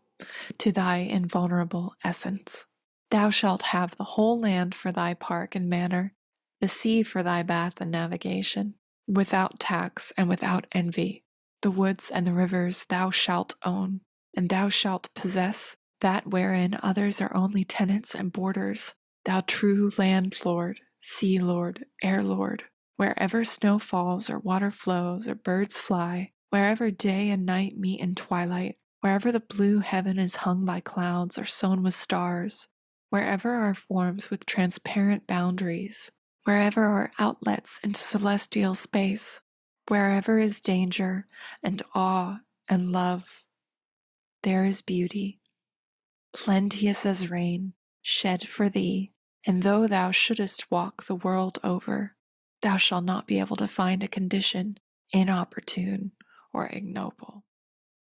to thy invulnerable essence. Thou shalt have the whole land for thy park and manor, the sea for thy bath and navigation, without tax and without envy. The woods and the rivers thou shalt own, and thou shalt possess that wherein others are only tenants and boarders. Thou true landlord, sea lord, air lord, wherever snow falls or water flows or birds fly, wherever day and night meet in twilight, wherever the blue heaven is hung by clouds or sown with stars, wherever are forms with transparent boundaries, wherever are outlets into celestial space, wherever is danger and awe and love, there is beauty, plenteous as rain, shed for thee, and though thou shouldest walk the world over, thou shalt not be able to find a condition inopportune or ignoble.